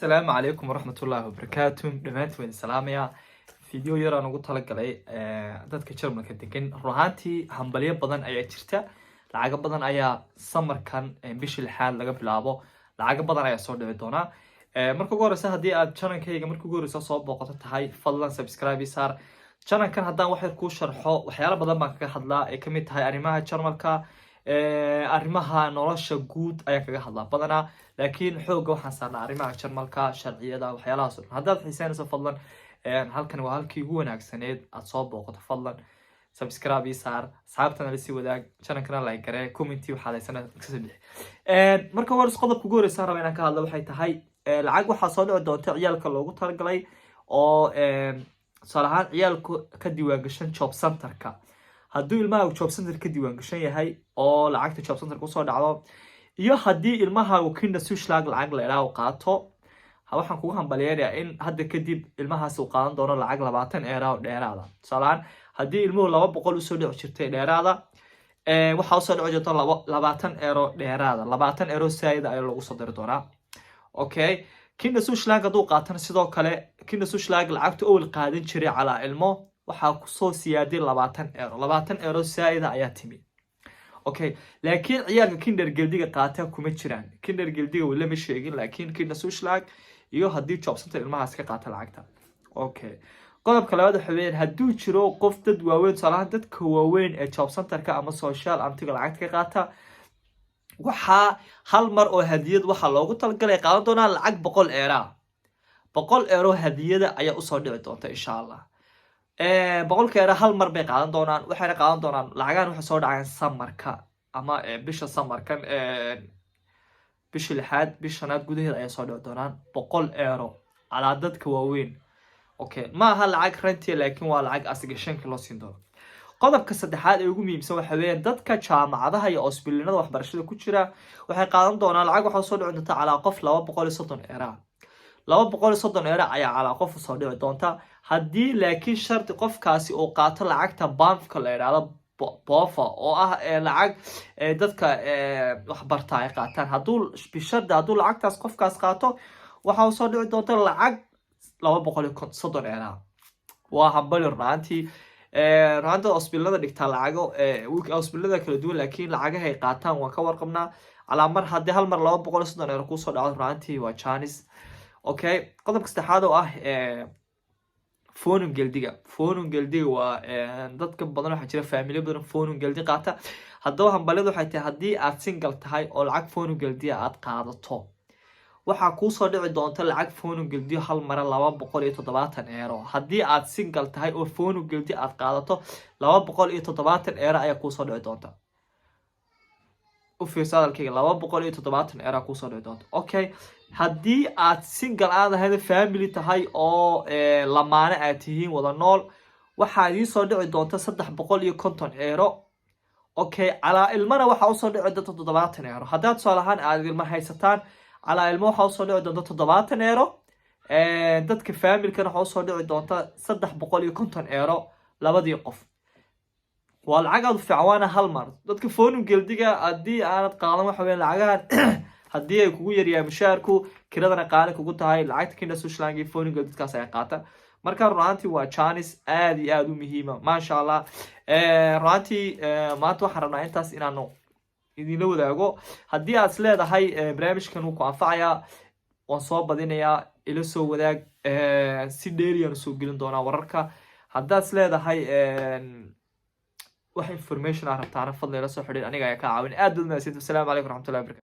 السلام عليكم ورحمة الله وبركاته. دمانت وين السلام يا فيديو يرى أنا قلت لك عليه dadka Jarmalka degan ruhaantii hambaliyo badan ayaa jirta lacag badan ayaa samarkan bishii lixaad laga bilaabo lacag badan ayaa soo dhici doona marka ugu horeysa hadii aad channelkayga marka ugu horeysa soo booqato tahay fadlan subscribe saar channelkan hadaan wax yar ku sharxo waxyaalo badan baan kaga hadlaa ee kamid tahay arrimaha Jarmalka arrimaha nolosha guud ayaa kaga hadlaa badanaa laakiin xooga waxaan saarnaa arrimaha Jarmalka sharciyada waxyaalahaas haddaad xiisaynayso fadlan halkan waa halkii ugu wanaagsaneed aad soo booqato fadlan subscribe saar asxaabtana la sii wadaag channelkana like garee comment waxa leysana ka bixi marka hore qodobka ugu horeysa rabaa inaan ka hadlo waxay tahay lacag waxa soo dhici doonta ciyaalka loogu talagalay oo salahan ciyaalku ka diiwaan gashan job centerka haddii ilmaha job center ka diiwaan gashan yahay oo lacagta job center ku soo dhacdo iyo haddii ilmaha Kinderzuschlag lacag la ilaaw qaato waxaan kugu hambalyeeyaa in hadda kadib ilmahaas uu qaadan doono lacag 20 euro dheeraada salahan haddii ilmuhu 200 u soo dhici jirtay dheeraada waxa uu soo dhici jirta 20 euro dheeraada 20 euro saayid ayaa lagu soo diri doonaa okay Kinderzuschlag haduu qaatan sidoo kale Kinderzuschlag lacagta oo qaadan jiray cala ilmo waxa ku soo siyaaday 20 euro saayid ayaa timi okay laakiin ciyaalka kindergardiga qaata kuma jiraan kindergardiga wala ma sheegin laakiin Kinderzuschlag iyo hadii job center ilmahaas ka qaata lacagta okay qodobka labaad waxa weeyaan haduu jiro qof dad waaweyn salahan dadka waaweyn ee job centerka ama social antiga lacagta ka qaata waxa hal mar oo hadiyad waxa loogu talagalay qaadan doona lacag 100 euro hadiyada ayaa u soo dhici doonta insha Allah boqolkeeda hal mar bay qaadan doonaan waxayna qaadan doonaan lacagaan waxa soo dhacayaan samarka ama bisha samarkan bishii lixaad bishanaad gudaheeda ayaa soo dhici doonaan 100 euro ala dadka waaweyn okay ma aha lacag ranti laakiin waa lacag asiga 5 kilo siin doono qodobka saddexaad ee ugu muhiimsan waxa weeyaan dadka jaamacadaha iyo hospitaalada waxbarashada ku jira waxay qaadan doonaan lacag waxa soo dhici doonta ala qof 230 euro 230 euro ayaa ala qof soo dhici doonta hadii laakiin sharti qofkaasi oo qaato lacagta banfka la yiraahdo bofa oo ah lacag dadka wax barta ay qaataan haduu bisharda haduu lacagtaas qofkaas qaato waxa uu soo dhici doonta lacag 230 euro waa hambal raantii raanta hospitaalada dhigta lacago hospitaalada kala duwan laakiin lacagaha ay qaataan waa ka warqabnaa ala mar hadii hal mar 230 euro ku soo dhaco raantii waa chance okay qodobka saddexaad oo ah phone geldiga waa dadka badan waxa jira family badan phone geldi qaata haddaba hambalidu waxay tahay hadii aad single tahay oo lacag phone geldiga aad qaadato waxa ku soo dhici doonta lacag phone geldiga hal mar 270 euro hadii aad single tahay oo phone geldi aad qaadato 270 euro ayaa ku soo dhici doonta u fiirsadalkayga 270 euro ku soo dhici doonta okay hadii aad single aad ahayd family tahay oo lamaane aad tihiin wada nool waxa idin soo dhici doonta 350 euro okay ala ilmana waxa uu soo dhici doonta 70 euro hadaad soo lahaan aad ilma haysataan ala ilmo waxa uu soo dhici doonta 70 euro dadka family kana waxa uu soo dhici doonta 350 euro labadii qof waa lacag aad fiican hal mar dadka phone geldiga hadii aad qaadan waxa weyn lacagahan hadii ay kugu yaryahay mushaarku kiradana qaali kugu tahay lacagta Kinderzuschlag iyo phone dadkaas ay qaata marka runtii waa chance aad iyo aad u muhiim ah ma sha Allah runtii maanta waxaan rabnaa intaas inaanu idin wadaago hadii aad leedahay barnaamijkan uu ku anfacaya waan soo badinayaa ila soo wadaag si dheeriyaan soo gelin doona wararka hadaad leedahay wax information ah rabtaan fadlan la soo xiriir aniga ayaa ka caawin aad u mahadsanid. Assalaamu calaykum waraxmatullaahi wabarakaatuh.